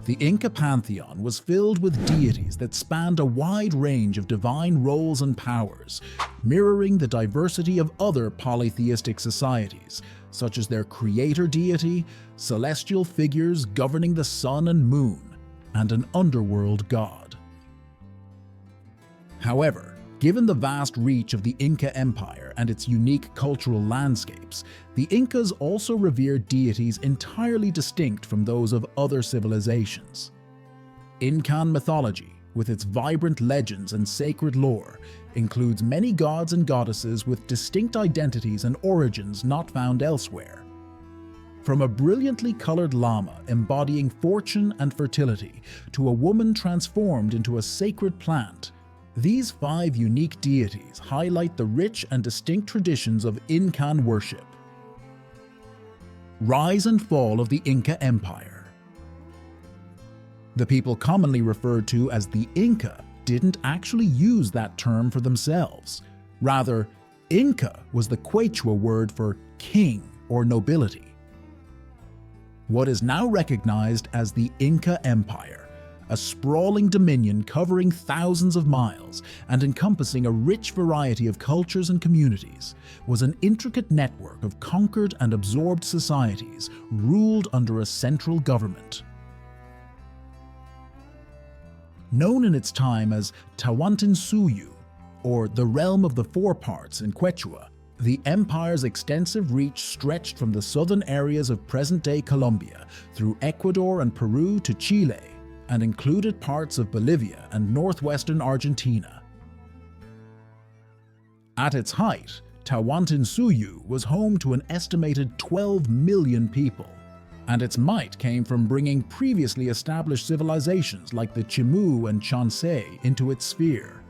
The Inca pantheon was filled with deities that spanned a wide range of divine roles and powers, mirroring the diversity of other polytheistic societies, such as their creator deity, celestial figures governing the sun and moon, and an underworld god. However, given the vast reach of the Inca Empire and its unique cultural landscapes, the Incas also revered deities entirely distinct from those of other civilizations. Incan mythology, with its vibrant legends and sacred lore, includes many gods and goddesses with distinct identities and origins not found elsewhere. From a brilliantly colored llama embodying fortune and fertility to a woman transformed into a sacred plant, these 5 unique deities highlight the rich and distinct traditions of Incan worship. Rise and fall of the Inca Empire. The people commonly referred to as the Inca didn't actually use that term for themselves. Rather, Inca was the Quechua word for king or nobility. What is now recognized as the Inca Empire, a sprawling dominion covering thousands of miles and encompassing a rich variety of cultures and communities, was an intricate network of conquered and absorbed societies ruled under a central government. Known in its time as Tawantinsuyu, or the Realm of the Four Parts in Quechua, the empire's extensive reach stretched from the southern areas of present-day Colombia through Ecuador and Peru to Chile, and included parts of Bolivia and northwestern Argentina. At its height, Tawantinsuyu was home to an estimated 12 million people, and its might came from bringing previously established civilizations like the Chimu and Chansey into its sphere.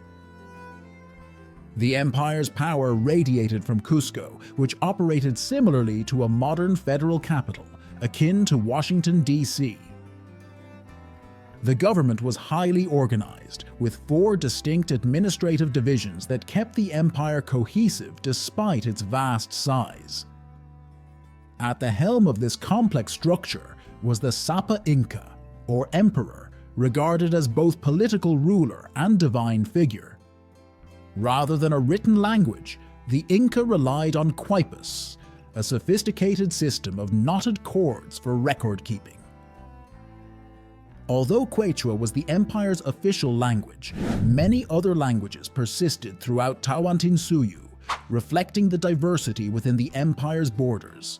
The empire's power radiated from Cusco, which operated similarly to a modern federal capital, akin to Washington, D.C. The government was highly organized, with 4 distinct administrative divisions that kept the empire cohesive despite its vast size. At the helm of this complex structure was the Sapa Inca, or emperor, regarded as both political ruler and divine figure. Rather than a written language, the Inca relied on quipus, a sophisticated system of knotted cords for record-keeping. Although Quechua was the empire's official language, many other languages persisted throughout Tawantinsuyu, reflecting the diversity within the empire's borders.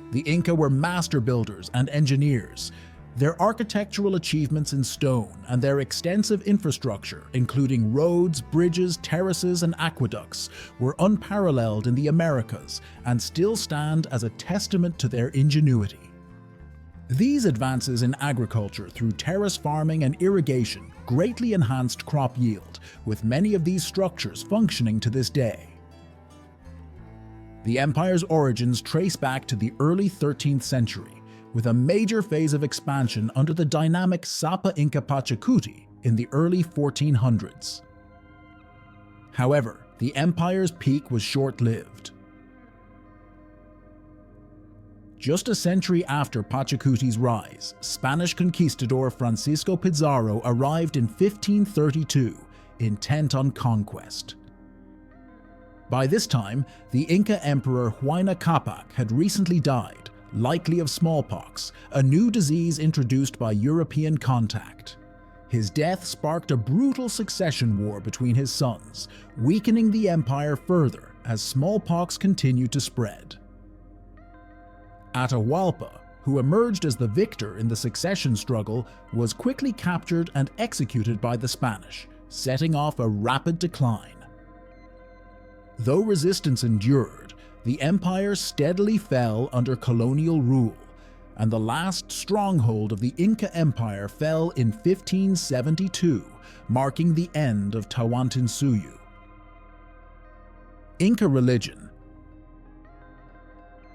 The Inca were master builders and engineers. Their architectural achievements in stone and their extensive infrastructure, including roads, bridges, terraces, and aqueducts, were unparalleled in the Americas and still stand as a testament to their ingenuity. These advances in agriculture through terrace farming and irrigation greatly enhanced crop yield, with many of these structures functioning to this day. The empire's origins trace back to the early 13th century, with a major phase of expansion under the dynamic Sapa Inca Pachacuti in the early 1400s. However, the empire's peak was short-lived. Just a century after Pachacuti's rise, Spanish conquistador Francisco Pizarro arrived in 1532, intent on conquest. By this time, the Inca Emperor Huayna Capac had recently died, likely of smallpox, a new disease introduced by European contact. His death sparked a brutal succession war between his sons, weakening the empire further as smallpox continued to spread. Atahualpa, who emerged as the victor in the succession struggle, was quickly captured and executed by the Spanish, setting off a rapid decline. Though resistance endured, the empire steadily fell under colonial rule, and the last stronghold of the Inca Empire fell in 1572, marking the end of Tawantinsuyu. Inca Religion.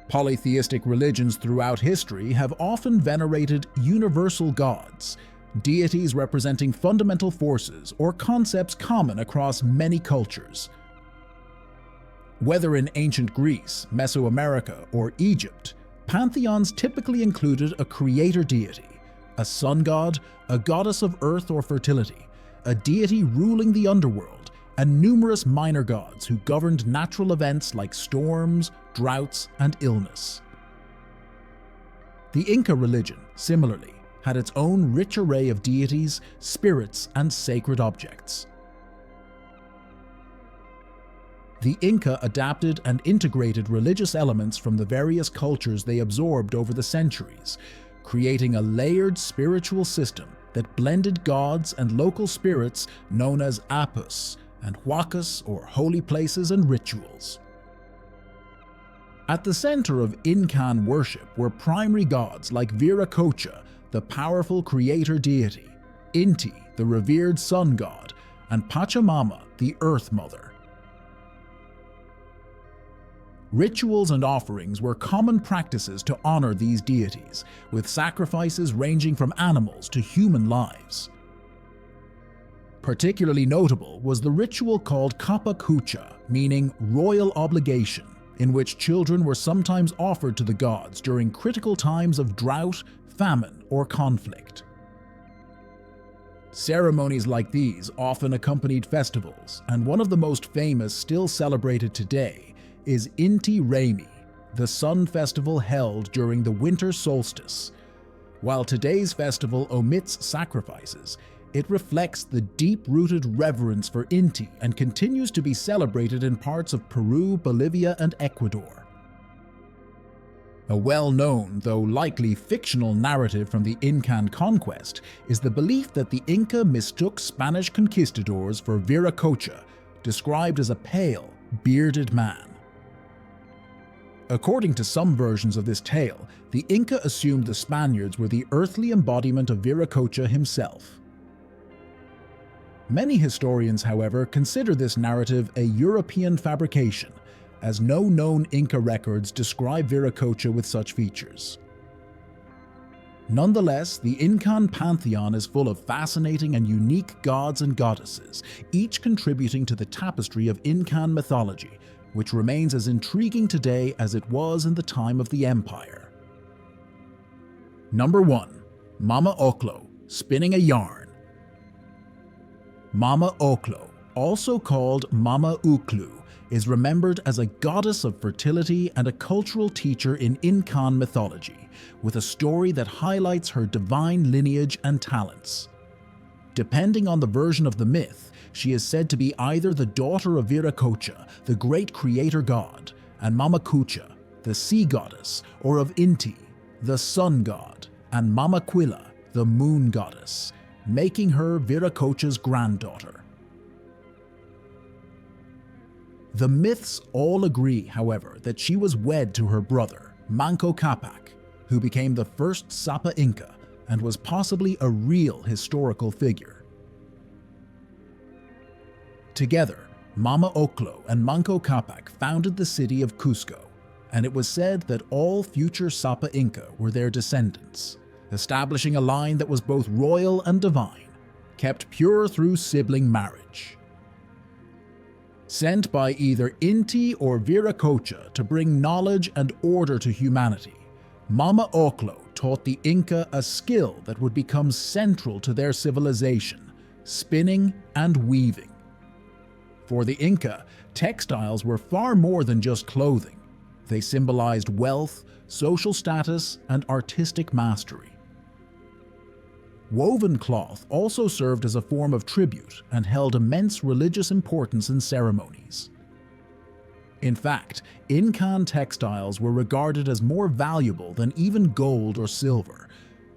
Polytheistic religions throughout history have often venerated universal gods, deities representing fundamental forces or concepts common across many cultures. Whether in ancient Greece, Mesoamerica, or Egypt, Pantheons typically included a creator deity, a sun god, a goddess of earth or fertility, a deity ruling the underworld, and numerous minor gods who governed natural events like storms, droughts, and illness. The Inca religion, similarly, had its own rich array of deities, spirits, and sacred objects. The Inca adapted and integrated religious elements from the various cultures they absorbed over the centuries, creating a layered spiritual system that blended gods and local spirits known as apus and huacas, or holy places and rituals. At the center of Incan worship were primary gods like Viracocha, the powerful creator deity, Inti, the revered sun god, and Pachamama, the earth mother. Rituals and offerings were common practices to honor these deities, with sacrifices ranging from animals to human lives. Particularly notable was the ritual called Catequil, meaning royal obligation, in which children were sometimes offered to the gods during critical times of drought, famine, or conflict. Ceremonies like these often accompanied festivals, and one of the most famous still celebrated today is Inti, the sun festival held during the winter solstice. While today's festival omits sacrifices, it reflects the deep-rooted reverence for Inti and continues to be celebrated in parts of Peru, Bolivia, and Ecuador. A well-known, though likely fictional narrative from the Incan conquest is the belief that the Inca mistook Spanish conquistadors for Viracocha, described as a pale, bearded man. According to some versions of this tale, the Inca assumed the Spaniards were the earthly embodiment of Viracocha himself. Many historians, however, consider this narrative a European fabrication, as no known Inca records describe Viracocha with such features. Nonetheless, the Incan pantheon is full of fascinating and unique gods and goddesses, each contributing to the tapestry of Incan mythology, which remains as intriguing today as it was in the time of the empire. Number 1. Mama Ocllo, spinning a yarn. Mama Ocllo, also called Mama Ocllo, is remembered as a goddess of fertility and a cultural teacher in Incan mythology, with a story that highlights her divine lineage and talents. Depending on the version of the myth, she is said to be either the daughter of Viracocha, the great creator god, and Mama Quilla, the sea goddess, or of Inti, the sun god, and Mama Quilla, the moon goddess, making her Viracocha's granddaughter. The myths all agree, however, that she was wed to her brother, Manco Capac, who became the first Sapa Inca and was possibly a real historical figure. Together, Mama Ocllo and Manco Capac founded the city of Cusco, and it was said that all future Sapa Inca were their descendants, establishing a line that was both royal and divine, kept pure through sibling marriage. Sent by either Inti or Viracocha to bring knowledge and order to humanity, Mama Ocllo taught the Inca a skill that would become central to their civilization: spinning and weaving. For the Inca, textiles were far more than just clothing. They symbolized wealth, social status, and artistic mastery. Woven cloth also served as a form of tribute and held immense religious importance in ceremonies. In fact, Incan textiles were regarded as more valuable than even gold or silver.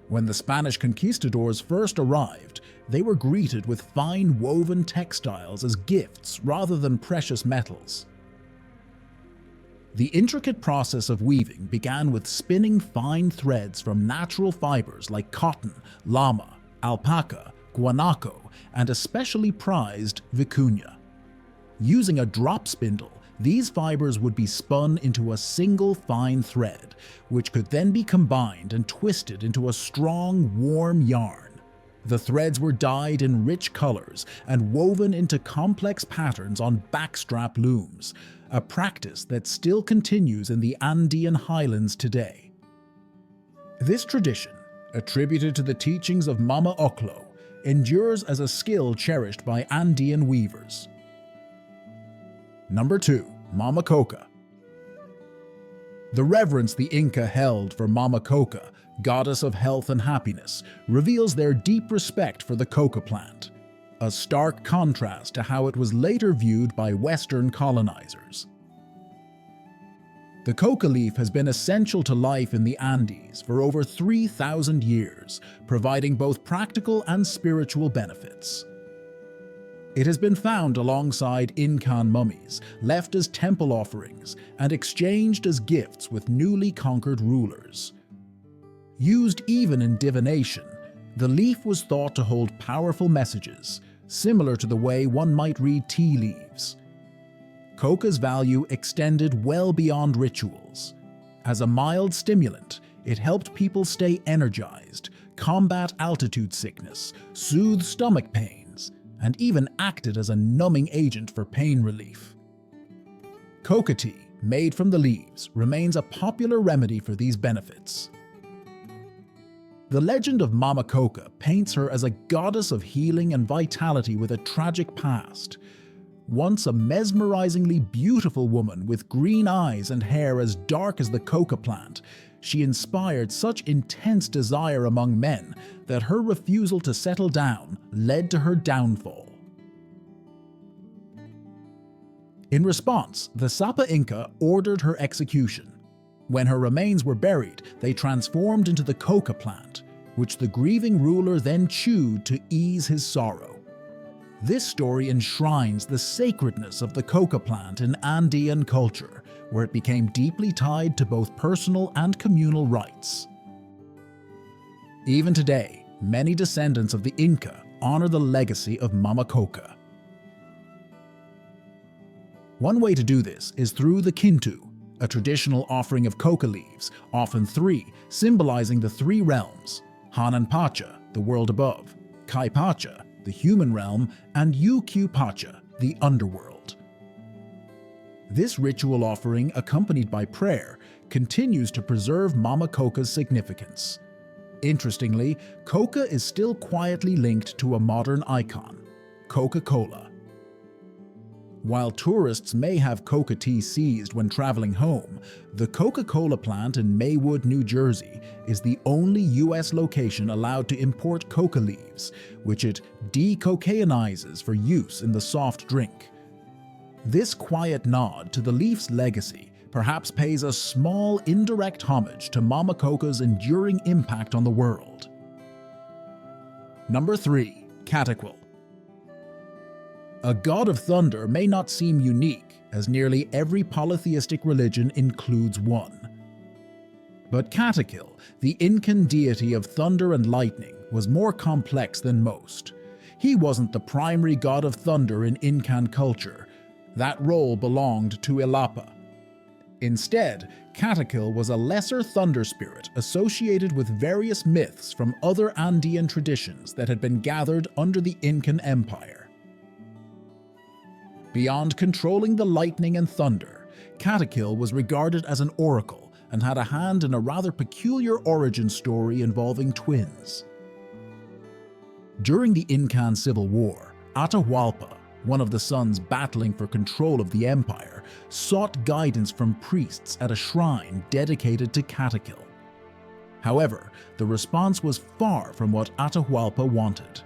When the Spanish conquistadors first arrived, they were greeted with fine woven textiles as gifts rather than precious metals. The intricate process of weaving began with spinning fine threads from natural fibers like cotton, llama, alpaca, guanaco, and especially prized vicuña. Using a drop spindle, these fibers would be spun into a single fine thread, which could then be combined and twisted into a strong, warm yarn. The threads were dyed in rich colors and woven into complex patterns on backstrap looms, a practice that still continues in the Andean highlands today. This tradition, attributed to the teachings of Mama Ocllo, endures as a skill cherished by Andean weavers. Number 2. Mama Coca. The reverence the Inca held for Mama Coca, goddess of health and happiness, reveals their deep respect for the coca plant, a stark contrast to how it was later viewed by Western colonizers. The coca leaf has been essential to life in the Andes for over 3,000 years, providing both practical and spiritual benefits. It has been found alongside Incan mummies, left as temple offerings, and exchanged as gifts with newly conquered rulers. Used even in divination, the leaf was thought to hold powerful messages, similar to the way one might read tea leaves. Coca's value extended well beyond rituals. As a mild stimulant, it helped people stay energized, combat altitude sickness, soothe stomach pains, and even acted as a numbing agent for pain relief. Coca tea, made from the leaves, remains a popular remedy for these benefits. The legend of Mama Coca paints her as a goddess of healing and vitality with a tragic past. Once a mesmerizingly beautiful woman with green eyes and hair as dark as the coca plant, she inspired such intense desire among men that her refusal to settle down led to her downfall. In response, the Sapa Inca ordered her execution. When her remains were buried, they transformed into the coca plant, which the grieving ruler then chewed to ease his sorrow. This story enshrines the sacredness of the coca plant in Andean culture, where it became deeply tied to both personal and communal rights. Even today, many descendants of the Inca honor the legacy of Mama Coca. One way to do this is through the Kintu, a traditional offering of coca leaves, often 3, symbolizing the 3 realms: Hanan Pacha, the world above; Kai Pacha, the human realm; and Urcuchillay, the underworld. This ritual offering, accompanied by prayer, continues to preserve Mama Coca's significance. Interestingly, coca is still quietly linked to a modern icon, Coca-Cola. While tourists may have coca tea seized when traveling home, the Coca-Cola plant in Maywood, New Jersey is the only U.S. location allowed to import coca leaves, which it decocainizes for use in the soft drink. This quiet nod to the leaf's legacy perhaps pays a small indirect homage to Mama Coca's enduring impact on the world. Number 3. Catequil. A god of thunder may not seem unique, as nearly every polytheistic religion includes one. But Catequil, the Incan deity of thunder and lightning, was more complex than most. He wasn't the primary god of thunder in Incan culture. That role belonged to Illapa. Instead, Catequil was a lesser thunder spirit associated with various myths from other Andean traditions that had been gathered under the Incan Empire. Beyond controlling the lightning and thunder, Catequil was regarded as an oracle and had a hand in a rather peculiar origin story involving twins. During the Incan Civil War, Atahualpa, one of the sons battling for control of the empire, sought guidance from priests at a shrine dedicated to Catequil. However, the response was far from what Atahualpa wanted.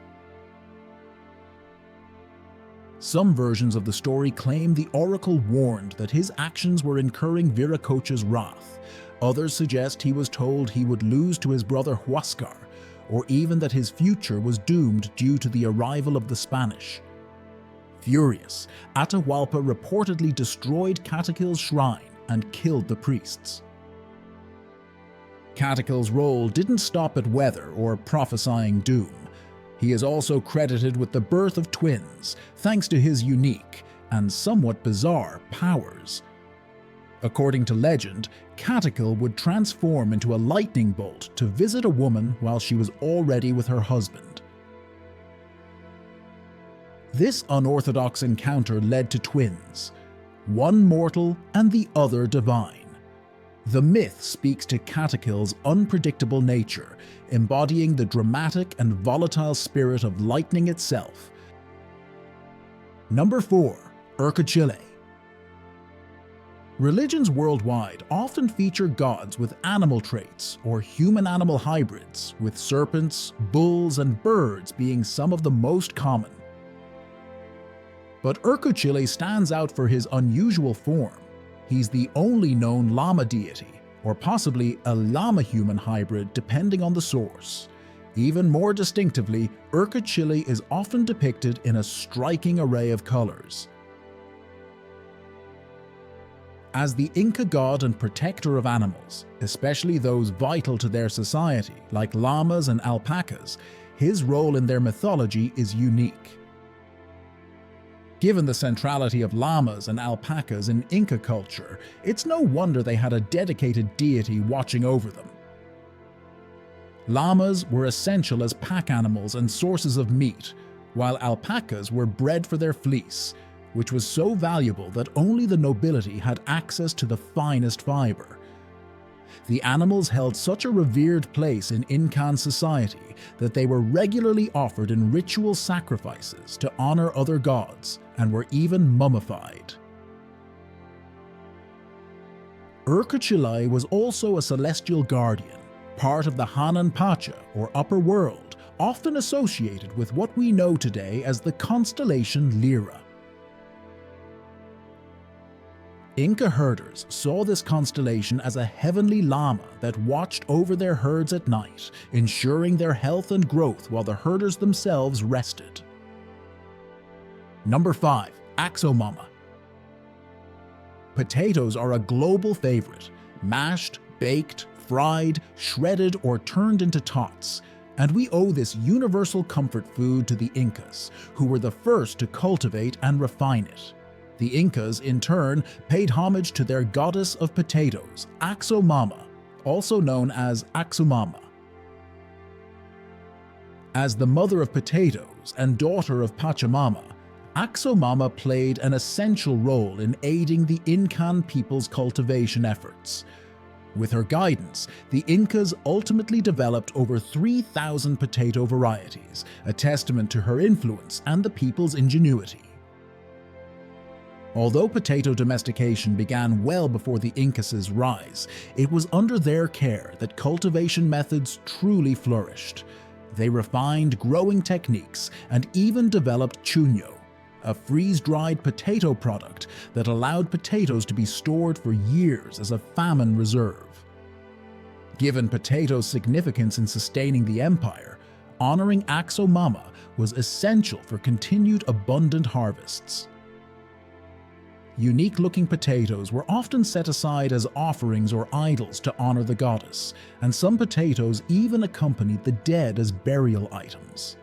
Some versions of the story claim the oracle warned that his actions were incurring Viracocha's wrath. Others suggest he was told he would lose to his brother Huascar, or even that his future was doomed due to the arrival of the Spanish. Furious, Atahualpa reportedly destroyed Catequil's shrine and killed the priests. Catequil's role didn't stop at weather or prophesying doom. He is also credited with the birth of twins, thanks to his unique and somewhat bizarre powers. According to legend, Catequil would transform into a lightning bolt to visit a woman while she was already with her husband. This unorthodox encounter led to twins, one mortal and the other divine. The myth speaks to Catequil's unpredictable nature, embodying the dramatic and volatile spirit of lightning itself. Number 4. Urcuchillay. Religions worldwide often feature gods with animal traits or human-animal hybrids, with serpents, bulls, and birds being some of the most common. But Urcuchillay stands out for his unusual form. He's the only known llama deity, or possibly a llama-human hybrid depending on the source. Even more distinctively, Urcuchillay is often depicted in a striking array of colors. As the Inca god and protector of animals, especially those vital to their society, like llamas and alpacas, his role in their mythology is unique. Given the centrality of llamas and alpacas in Inca culture, it's no wonder they had a dedicated deity watching over them. Llamas were essential as pack animals and sources of meat, while alpacas were bred for their fleece, which was so valuable that only the nobility had access to the finest fiber. The animals held such a revered place in Incan society that they were regularly offered in ritual sacrifices to honor other gods and were even mummified. Urcuchillay was also a celestial guardian, part of the Hanan Pacha or upper world, often associated with what we know today as the constellation Lyra. Inca herders saw this constellation as a heavenly llama that watched over their herds at night, ensuring their health and growth while the herders themselves rested. Number 5. Axo Mama. Potatoes are a global favorite, mashed, baked, fried, shredded, or turned into tots, and we owe this universal comfort food to the Incas, who were the first to cultivate and refine it. The Incas, in turn, paid homage to their goddess of potatoes, Axo Mama, also known as Axo Mama. As the mother of potatoes and daughter of Pachamama, Axo Mama played an essential role in aiding the Incan people's cultivation efforts. With her guidance, the Incas ultimately developed over 3,000 potato varieties, a testament to her influence and the people's ingenuity. Although potato domestication began well before the Incas' rise, it was under their care that cultivation methods truly flourished. They refined growing techniques and even developed chuño, a freeze-dried potato product that allowed potatoes to be stored for years as a famine reserve. Given potatoes' significance in sustaining the empire, honoring Axo Mama was essential for continued abundant harvests. Unique-looking potatoes were often set aside as offerings or idols to honor the goddess, and some potatoes even accompanied the dead as burial items.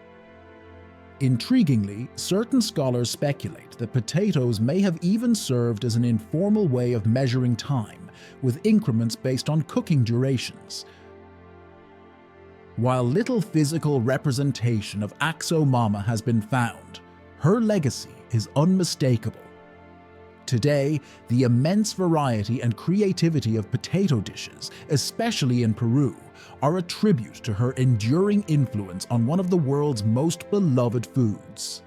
Intriguingly, certain scholars speculate that potatoes may have even served as an informal way of measuring time, with increments based on cooking durations. While little physical representation of Axo Mama has been found, her legacy is unmistakable. Today, the immense variety and creativity of potato dishes, especially in Peru, are a tribute to her enduring influence on one of the world's most beloved foods.